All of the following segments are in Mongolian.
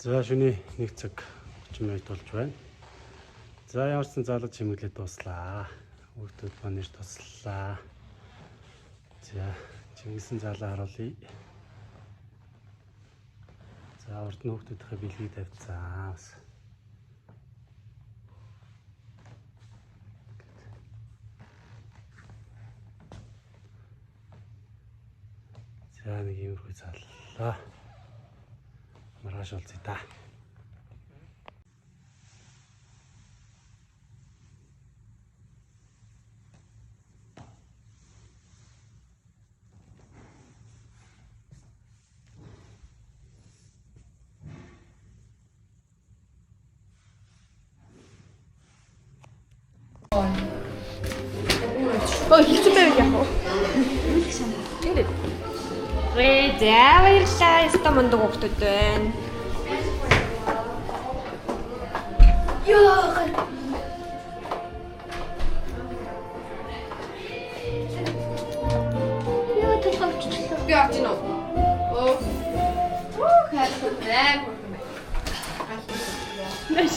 За шөнийн 1 цаг 30 минут болж байна. За ямар ч залуу чимэглээд дуслаа. Хүүхдүүд манер туслаа. За Чингисэн залуу харуулъя. За урд нь хүүхдүүдийнхээ бэлгийг тавьцсан. За нэг иймэрхүү заллаа. Маргааш уулзъя та. Хэлсэн байв яах вэ? Энд. Баярлалаа. Яста мундаг хүүхдүүд байна. Яа. Яа төлөвчлөө. Би авч гинөө. Оо. Хайртай байна. Нэш.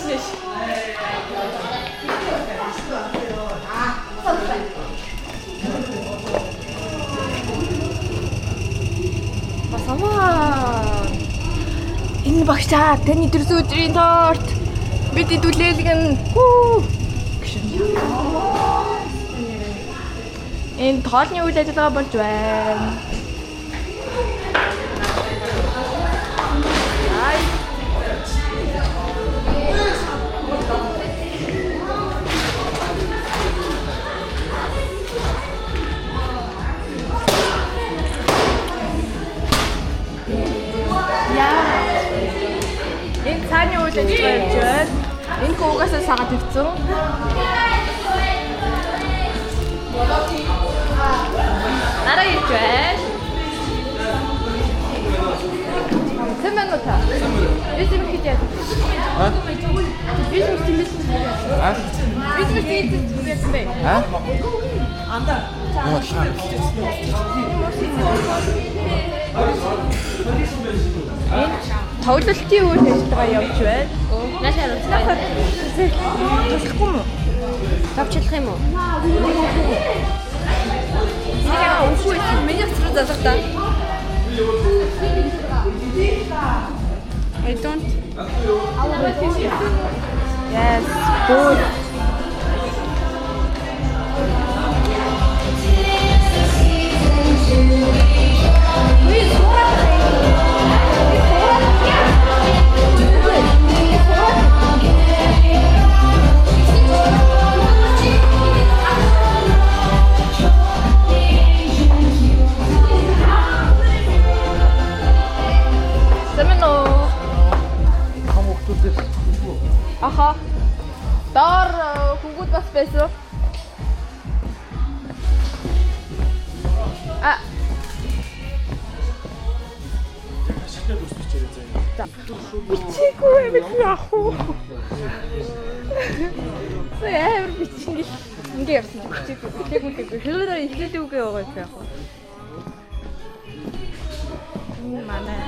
Басамаа. Энэ багшаа таны дөрөв өдрийн торт. Бид идүүлэлгэн. Энэ тоолны үйл ажиллагаа болж байна. Энэ цааны үйл ажиллагаа явж байна. Энэ хуугасаа сагаад ирсэн. Нараа ирж байна. Сэмэнута. Эсэм хийгээд. Бизнес хийсэн. Бизнес хийсэн бэ? Анда. Тоглолтын үйл ажиллагаа явж байна. Наашаа туслахгүй мó? Тавчлах юм уу? Яа, үгүй миний өчрөө залах та. I don't. Yes, good. Аха. Доор хүүгүүд бас байсан. Ашиглаад үсчихээрэй заяа. Бичээгүй байх яах вэ? Яа, бичиж ингээ явсан чи бичээгүй. Бичээгүй. Хэлээр ихлэлүүгээ байгаа юм яах вэ? Манай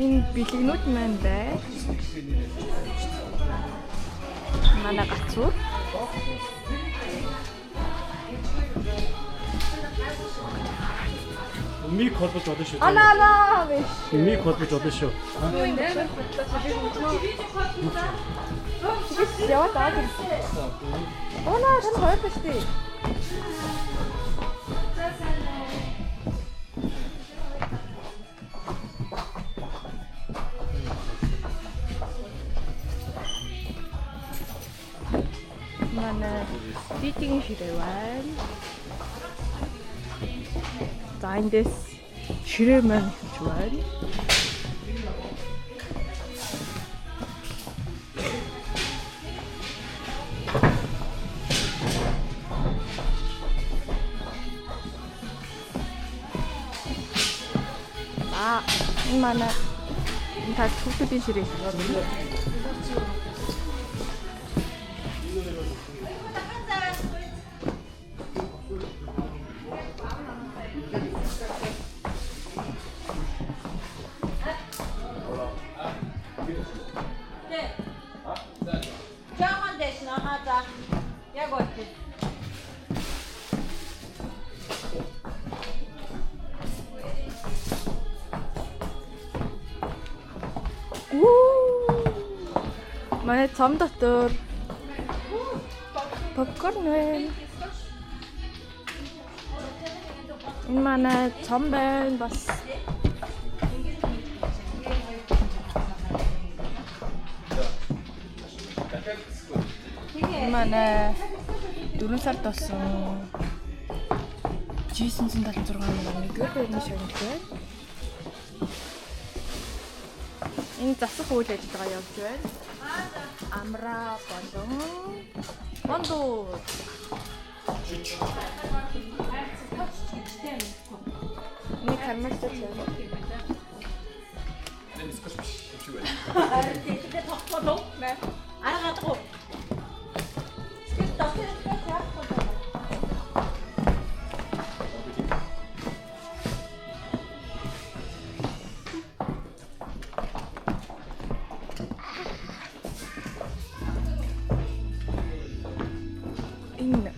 энэ бэлгнүүд маань бай. Манай гацуу. Мик холбож болно шүү. Анаа биш. Мик холбож болно шүү. Яваад аа. Онаа сан хоёр биштэй. Манай ситинг ширээ байна. За эндээс ширээ маань хийж байна. Энэ манай энэ тал хүүхдүүдийн ширээ. Манай цом дотор попкорн байна. Энэ манай цом байна бас. Энэ манай 4 сард болсон $976 нэгдүгээр байрны шагналт байна. Энэ засах үйл ажиллагаа явж байна. Амра болон мондууд. Нэг кармалтай юм. 근데 덮어도? 네. 알아가지고. Энэ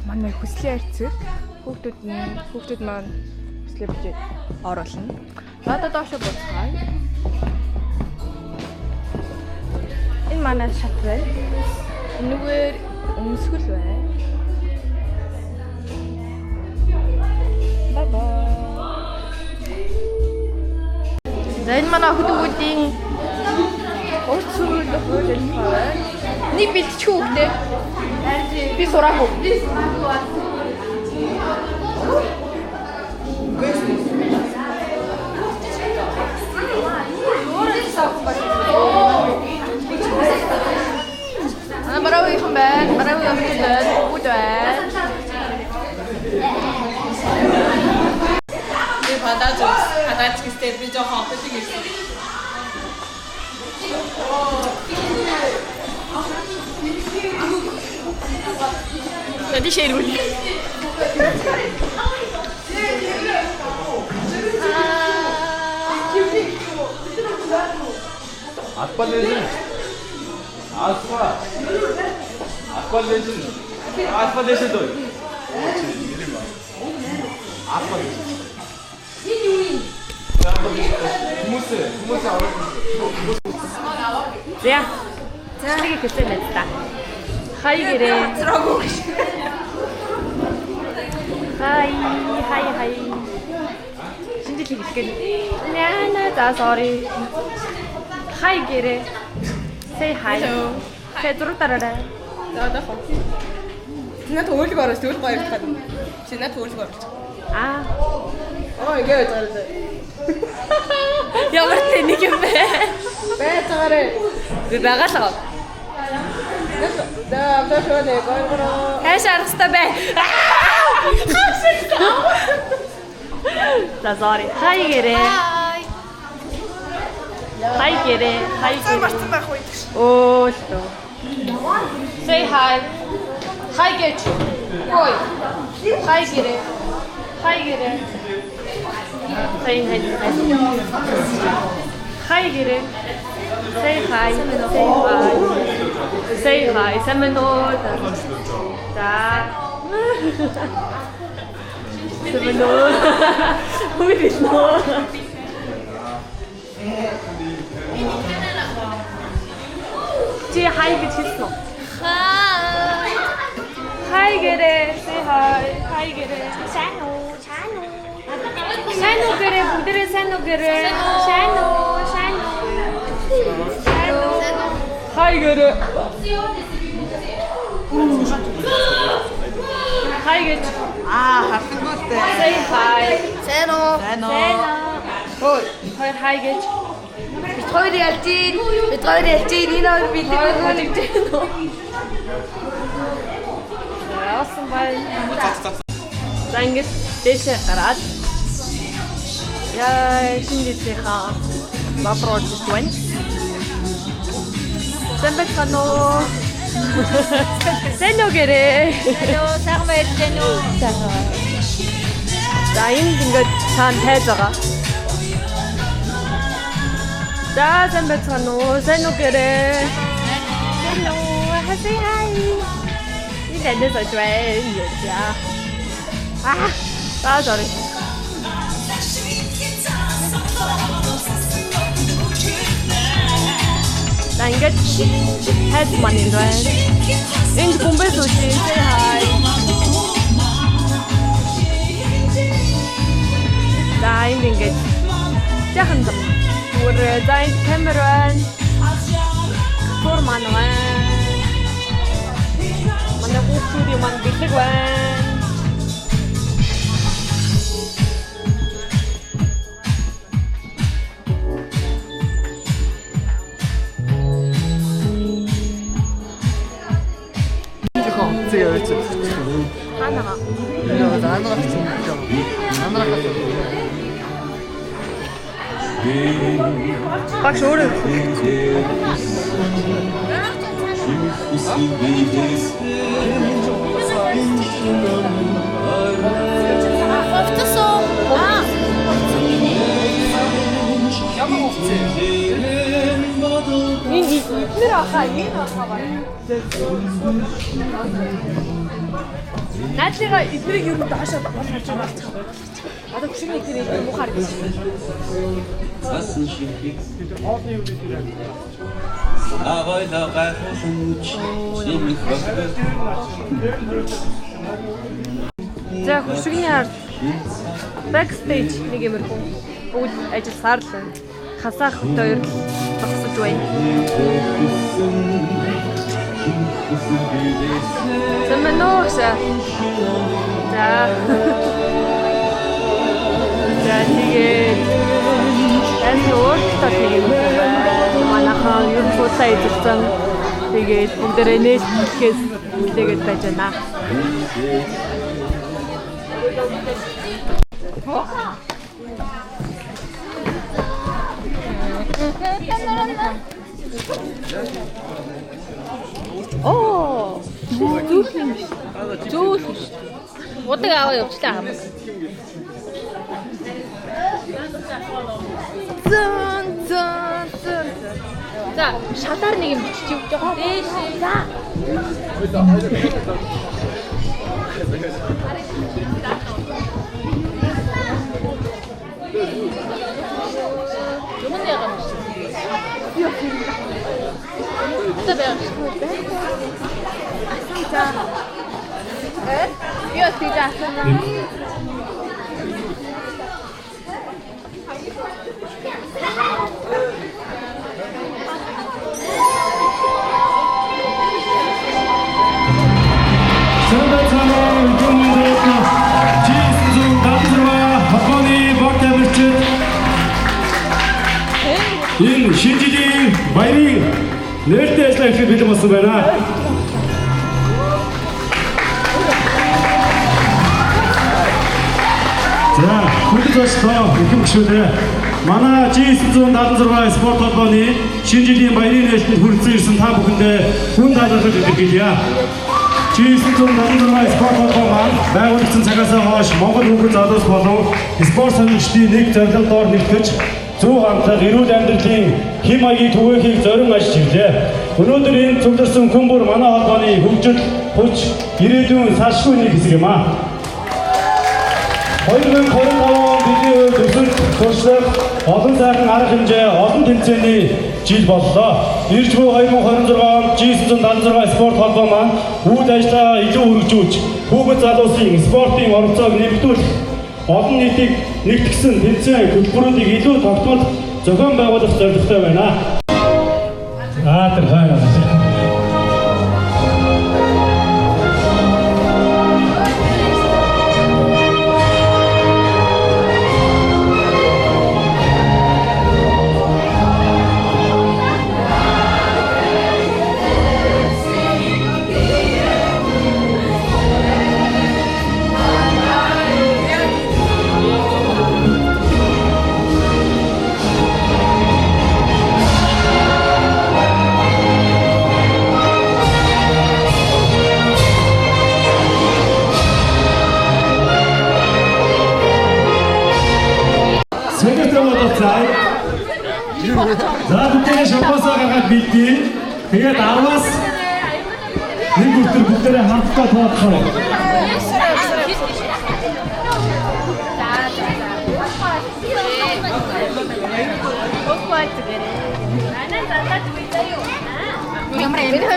манай хүслийн арцэг хүүхдүүд маань хүслээ бичээд оруулна. Надад доошо буцгаая. Энэ манай шат байна. Энэгээр өмсгөл байна. Бай бай. Энэ манай хүүхдүүдийн урт сүрэл хөл ажиллагаа. Нэг бэлтчихүү хүүхдээ. Би сураагүй. Марауи юм байна. Марауи юм байна. Бүгд байна. 네, 받아주기 스텝이 좀 허프지겠어. 어디 쉐이로 올리? Aspa-legend. Aspa-legend. Aspa-legend oi. Aspa-legend. Хүмүүс аваад. За. Цаашдыг хэсэг байд та. Хай гэрээ. Хай. Шинжил хэлгээд. За sorry. Хай гэрээ. Say hi. Тэ зураг дараарай. За дохоо. Чиний төөлөг оруулж төөл баярлах гэдэг. Чиний төөлөг оруулж. Ингэ байгаад. Ямар тэнэг юм бэ? Байцаагаарэ. Би байгаалаа. Шөнэ гойгороо. Хайш аргастай бай. За sorry. Хай гэрээ. Хай гэрээ. Марцсан байх үед. Өөстөө. Say hi. Хай гэж. Ой. Хай гэрээ. Хай гэрээ. Say hi. Хай гэрээ. Say hi. Say hi. Сэмэнүүд. За. Сэмэнүүд. Үгүй Чи хай гэж хэлсэн. Хай гэрээ. Say hi. Хай гэрээ. Сайн уу? гэрээ бүгдээрээ сайн уу гэрээ. Сайн уу? Хай гэрээ. Хай гэж. Харсангүйтэй. Say hi. Сайн уу? Хөөе. Хай гэж. Бид хоёр ялж ийн. Энэ хоёр бэлэг нэг дээ. Яасан байна. За ингэж дэшээ гараад яа шинжлэхийнхаа вопрос байна. Сэмбэкано. Сэногэрэ. Сайхан байрлалаа нөө. За энд ингээд цаан тайз байгаа. За сэмбэкано. Сэногэрэ. Hello. Say hi. Đây là rồi chuyện gì sorry. хайз маань энд байна. Энд бомбей суучих. Say hi. За энд ингээд яхан бүр зайн камер байна. Тур маань байна. Манай хүүхдүүд маань бэлэг байна. 하나가. 하나가 Багш өөрөө Автосон. энэ эдгээр ахаа энэ ахаа байна. Наадыга эдгэрийг юу даашаа бол харж байгаа. Одоо хөшигний эдгээр мухаар гэж. За хөшигний ард backstage нэг юмрхүү бүгд ажилласаар л байна. Хасаах хоёр зогсож байна. Сэмэнөөсө. За. За тэгээд энэ өөртөө нэг юм байна. Манайхан юу фото хийсэн. Тэгээд бүгдээрээ нээсгээс тэгээд байж байна. Оо, зөөлөн. Удаг аваа явуулаа хамаг. Зэн. За, шалаар нэг юм бичиж өгч байгаа. Дээш. За. Юмд яагаад юм бэ? Тэ бэр. Асанта. Юу тийж асана? Санацаны хүмүүст Jesus дадраа хапоны богдэмчит энэ шинжилгээ баярын нээлттэй ажиллаа хийх бэлэн болсон байна. За, хүлээж авах их гүшүүдээ манай G176 спорт холбооны шинжилгээний баярын нээлтэнд хүрэлцэн ирсэн та бүхэндээ хүн даалгаврыг илэрхийлье. G176 спорт холбоо маань байгуулагдсан цагаас хойш Монгол хүүхэн залуус болон спорт сонирхчдын нэг зорилгоор нэгтгэж зөв хандлага, эрүүл амьдралын хэм маягийг түгээхийг зорин ажиллаж ирлээ. Өнөөдөр энэ цугларсан хүн бүр манай холбооны хөгжил, хүч, ирээдүйн салшгүй нэг хэсэг юм аа. 2025 он бидний хувьд өсөлт, туршлага, олон сайхан арга хэмжээ, олон тэмцээний жил боллоо. Ирж буй 2026 онд G176 спорт холбоо маань үйл ажиллагаа илүү өргөжүүлж, хүүхэд залуусын спортын оролцоог нэмэгдүүлэх, олон нийтийг нэгтгэсэн тэмцээн хөтөлбөрүүдийг илүү тогтмол зохион байгуулах зорилготой байна. Тэр хайраа. За бүгдээ шампасаа гаргаад бэлдээ. Тэгээд 10-аас нэг бүтэр бүгдээ хамтдаа тооцоо. Оффайт гэрээ. Нана задаад үйдээ юу? Миний байж. Миний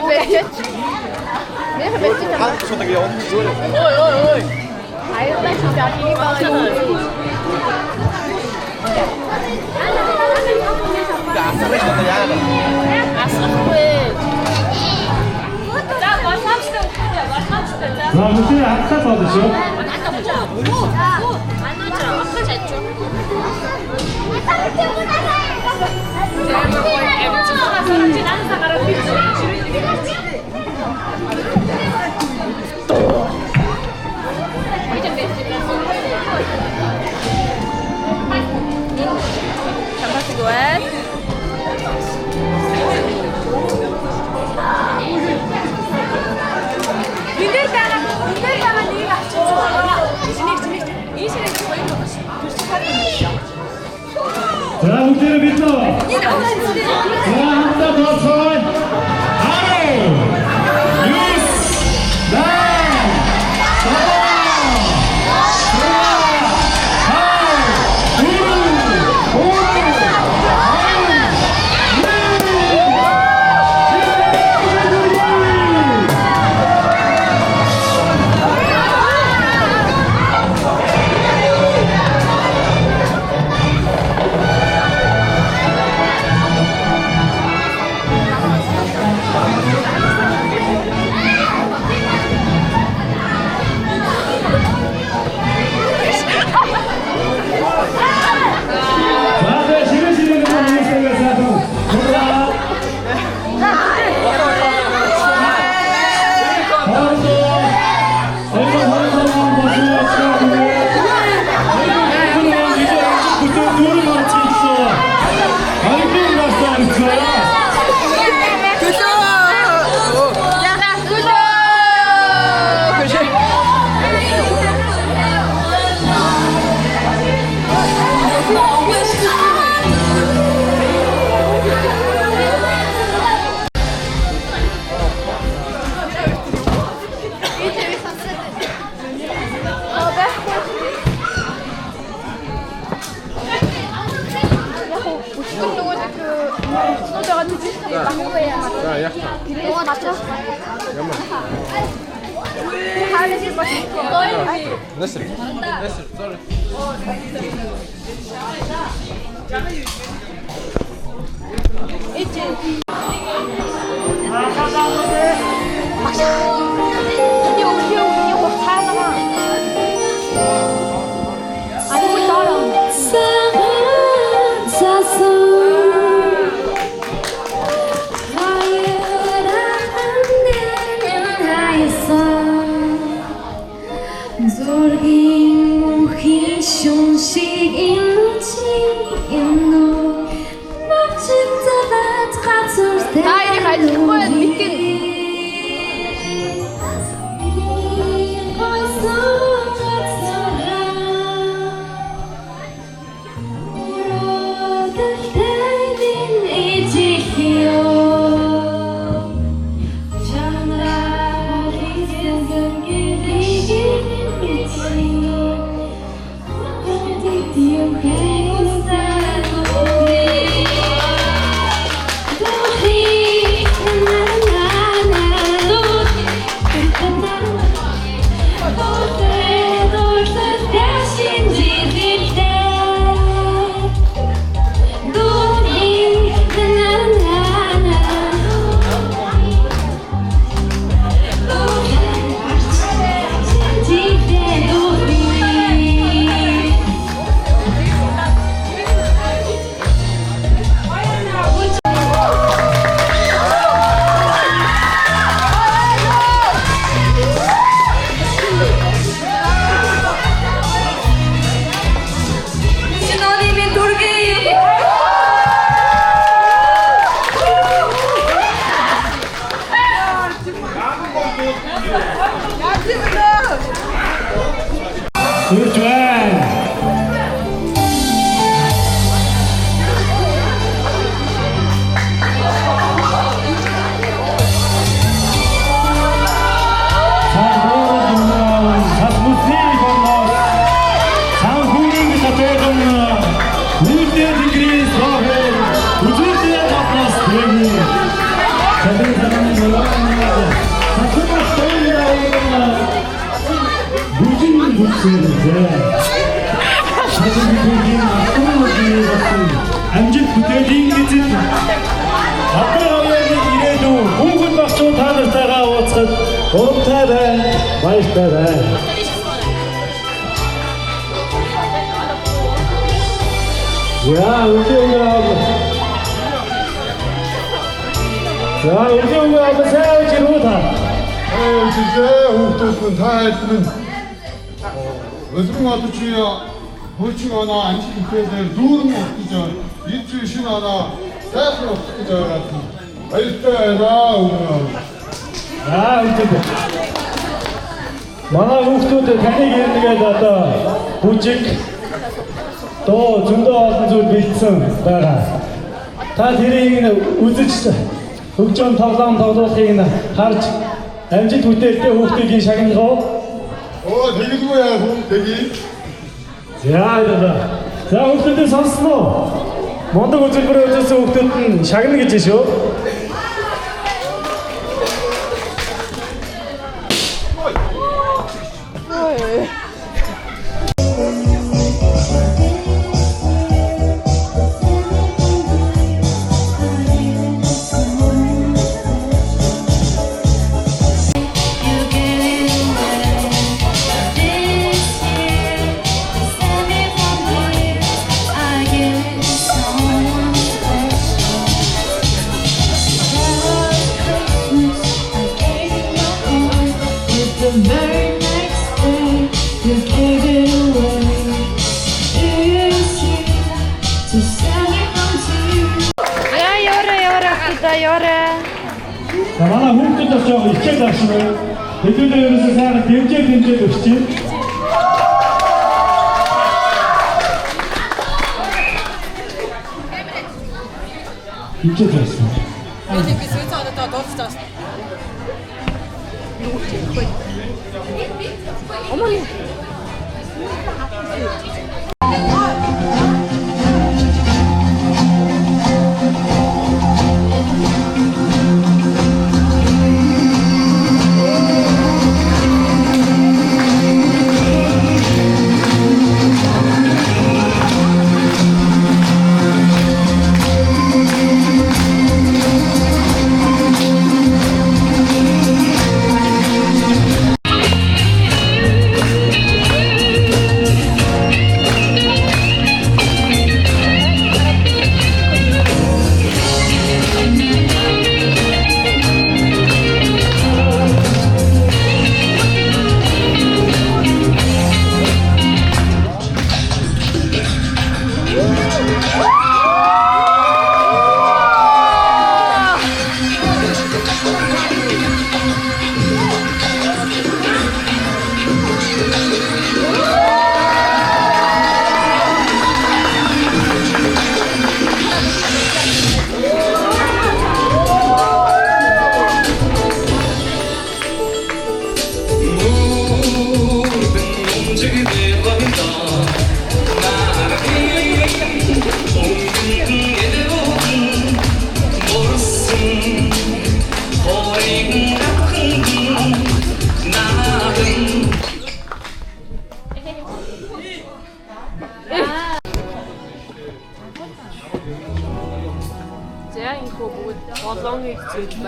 байж. Що таке он? Ой. Аярлаа чи заахыг байна. За бүгд хатсаа болно шүү. За бүгд бид нөө. За хамтдаа тооцоолъё. 5 자기 사랑이 올라갑니다. 자꾸만 떠올라오는 무진 목소리인데 사진 부대진 앞으로 갔습니다. 안짓 부대진 гэдэг 앞으로 яваад ирээдүй хүүхэд багчуу та нартайгаа уулзахад урамтай байна, баяртай байна. 야, 우리 한번 세워지로 다. 진짜 옥도군 다 했으면 어디로 주야 보충하나 안식교들 누르는 없기죠. 일주일 신하나 세수 없기죠 같은. 알때라 오면. 야, 우리 манай хүүхдүүд таныг ирнэгээд одоо бүжиг доо зөндөө олон зүйл бэлдсэн байгаа. Та тэрийг үзэж хөгжим тоглоомыг харж амжилт бүтээлтэй хүүхдийн шагналгаа. 되게 누구야 되게. За хүүхдүүдээ сонсноо. Мондог үзэлбэрээр үзсэн хүүхдүүд нь шагна гэж шүү. За манай хүүхдүүд бас яг хичээл авсан. Хэдүүлээ ерөөсөө сайхан дэмжээ өгч чинь. Хичээл авсан. Би свэц одоо дуусчихсан. 어머니. 인코 뭐 어성이 집에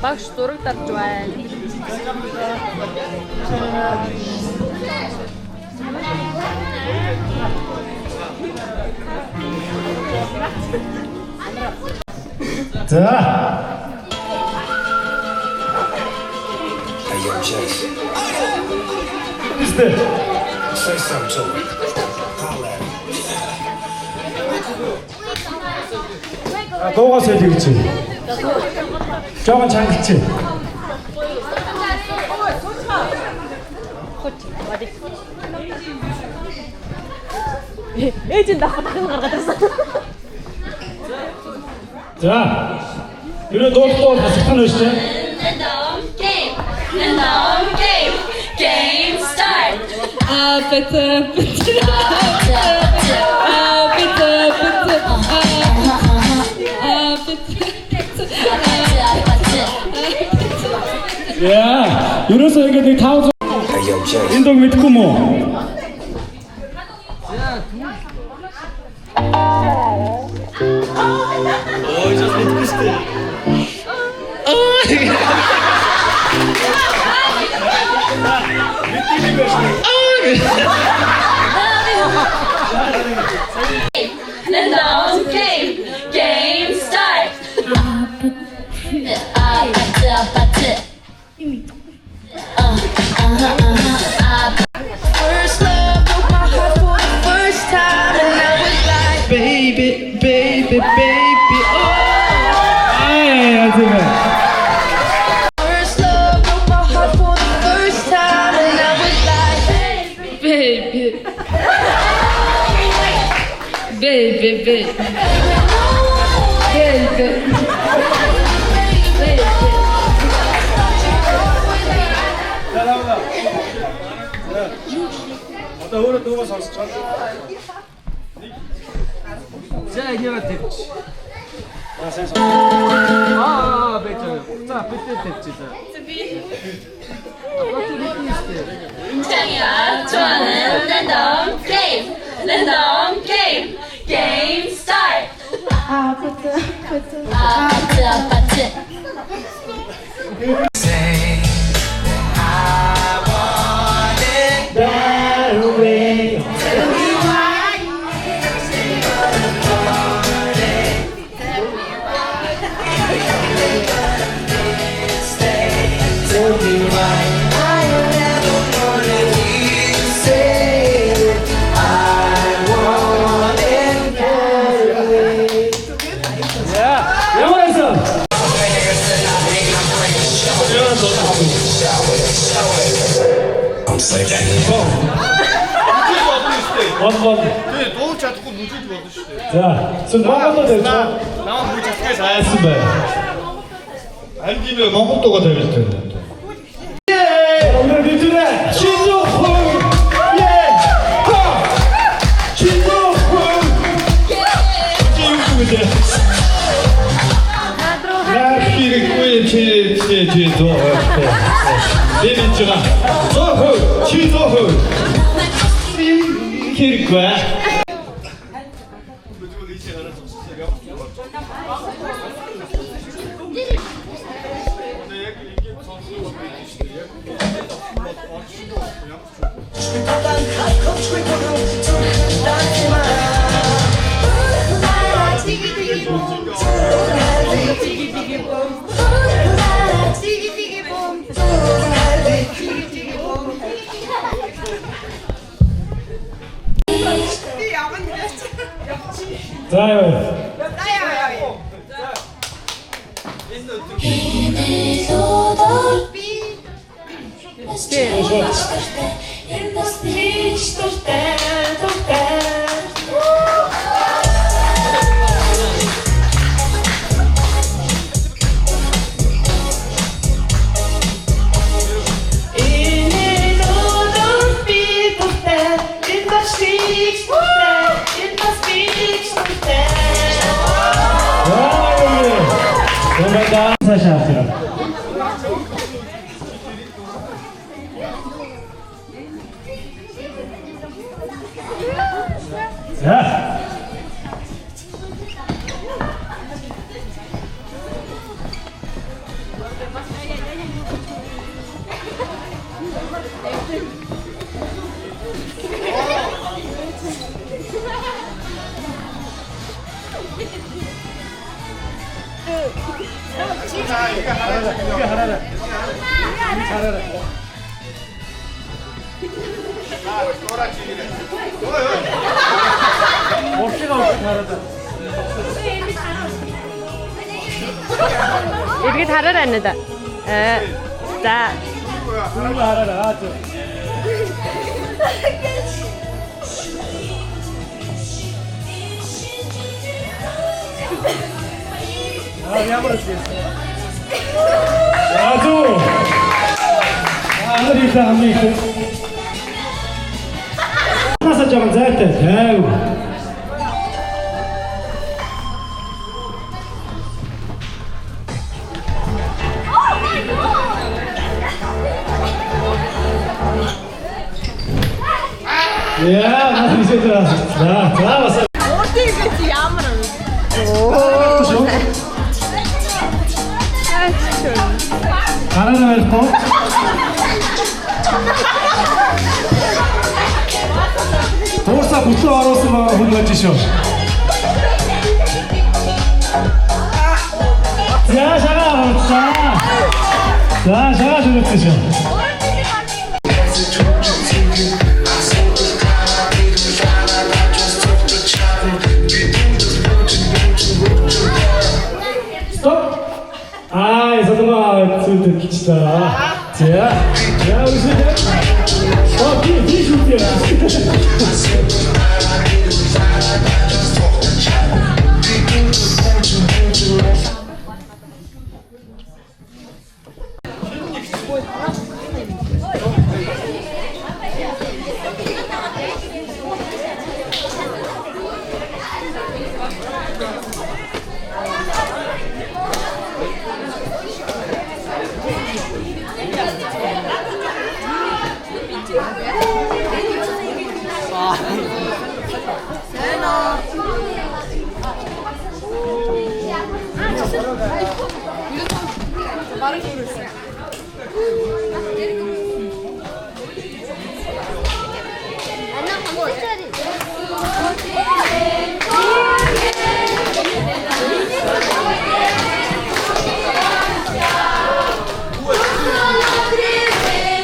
багш дураг дарж байна. За. Hey, yo, Chase. Say something to him. Holla at him. дуугаас хэлье гэж. Жогон чангалч. Ээжин давхад дахин гаргаад байсан. За. Юу дуулахгүй хасах нь шүү дээ. Game start. Up, 야, 이래서 이게 네 다음 Hey, yo, Jay. 인동 믿고 뭐. Random game start. First love broke my heart for the first time, and now it's like Baby, baby, baby. 아이, 안승현. first love broke my heart for the first time, and now it's like baby, baby, baby, 창이가 좋아하는 랜덤 게임 스타트. 아파트. 영원했어. I'm safe. 원번. 네, 너 자꾸 누질 받으시대. 자, 손 먹어도 되죠? 나만 물 자꾸 잘했습니다. 알기면 마법도가 되겠대 오늘 민준의 신조훈. 예. 하. 신조훈. 이제 육수인데. 라피르코의 제도 내민주가 조훈 신조훈 키르과. 자요. 정말 감사합니다. 자. 이게 하나다. 잘하라. 먹기가 없고 잘하다. 이렇게 잘하랍니다. 자, 그런 거 알아라. 아주 하늘이 있다 하늘 있고 하나서 좀 잘때 대우 Яа, нас хийж байгаа. За бас. Өөртөө гэж ямар Гараа авахгүй. Туусаа бүтлөө оруулсан байгаа хүн байж шүү. За шагаа авчихсан. За шагаа зүгтсэн шүү. Стоп. Ай, задумаа зүгт кичтаа. За. Я уже. Окей, вижу тебя.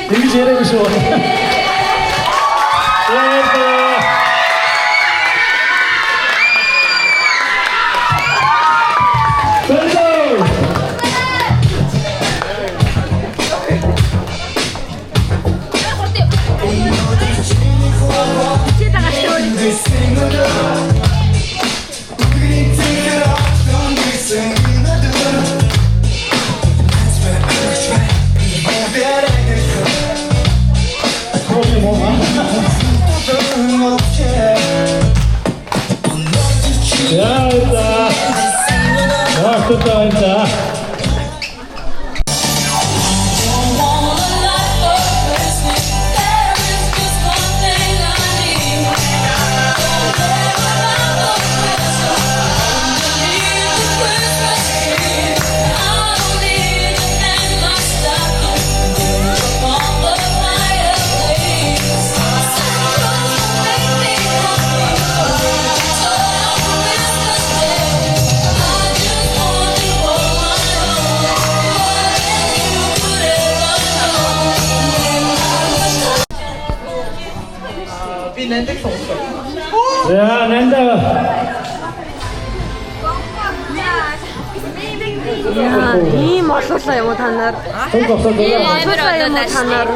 되게 잘하고 있어. 야, 됐다. 야, 됐다, 됐다. 야, 낸다. Яа, ийм олуулаа юм уу та нар? 손 없어, Ийм 그거. олуулаа юм уу та нар?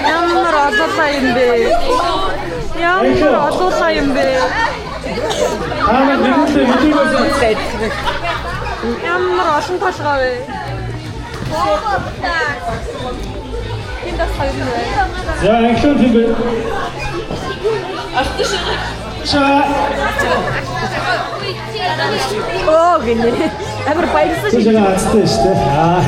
Ямар олуулаа юм бэ? Ямар олуулаа юм бэ? 다음에 누군데 이쪽에서 Ямар олон толгой вэ? 야, 액션 팀. 자, Оо гинэ. Амар баярсан шиг. 제가 아스트 시대. 아.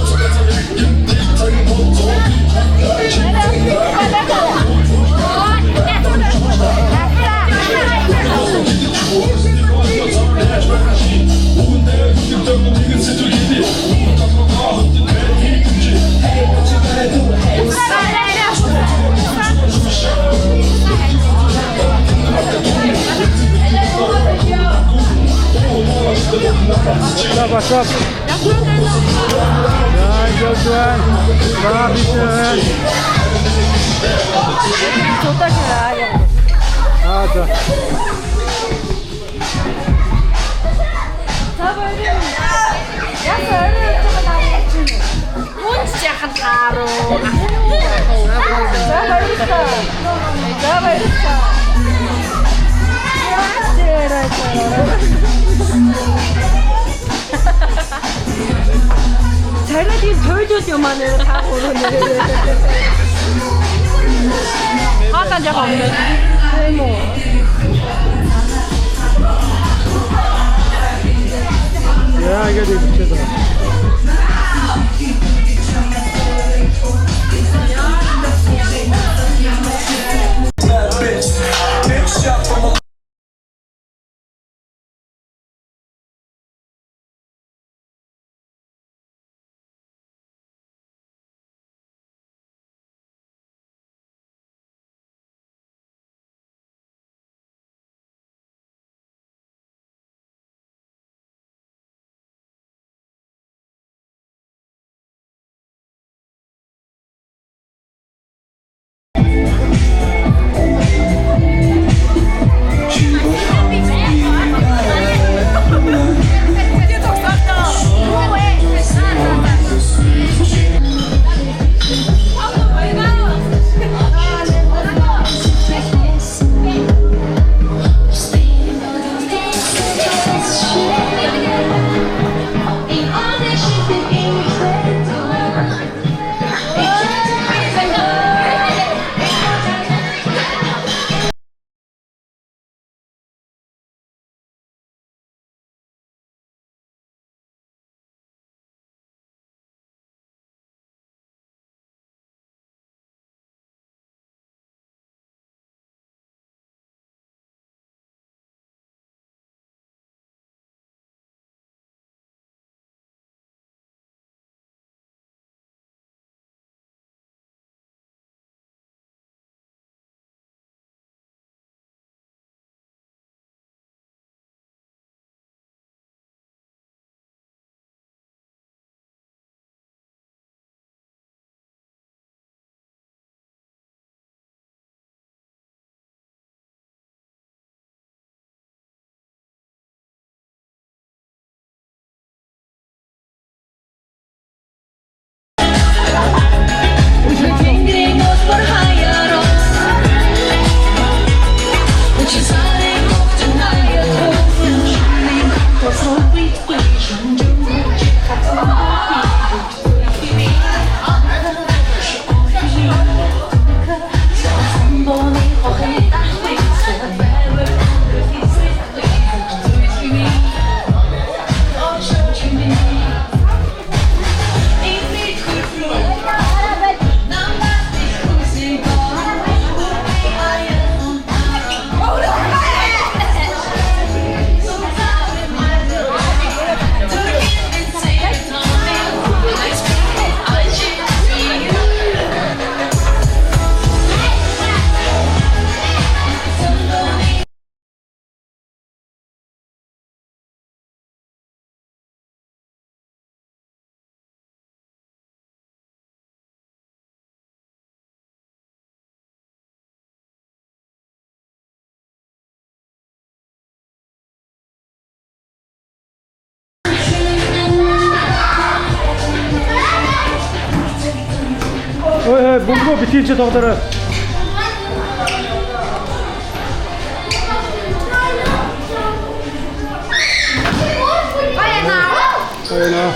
Don't you 좋아해. 와, 미션. 좋다, 그래. 아, 좋아. 진짜 한타로. 잘나긴 덜줘줘만은 다 모르네. 화단 자가 없네. 뭐. 야, 이게 되게 좋다. Monggo bitince doktora. Aynen.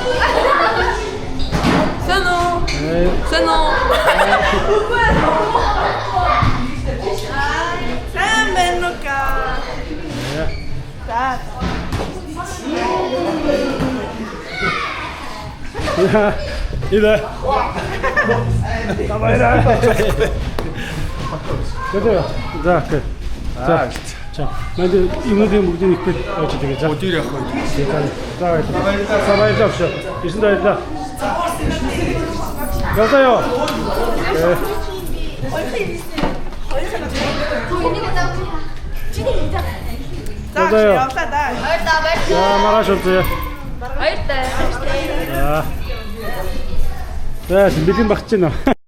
Seno. Seno. Sen bennuka. Ja, idę. Dawaj, 그래요. 자, 그. 자, 먼저 이모들 목좀 입고 어찌 되겠죠? 어디를 하고 사바이 잡쇼. 있습니다, 일단. 여보세요. 네. 여보세요. 자, 말하셨어요. 자. За бэлэн багч байна.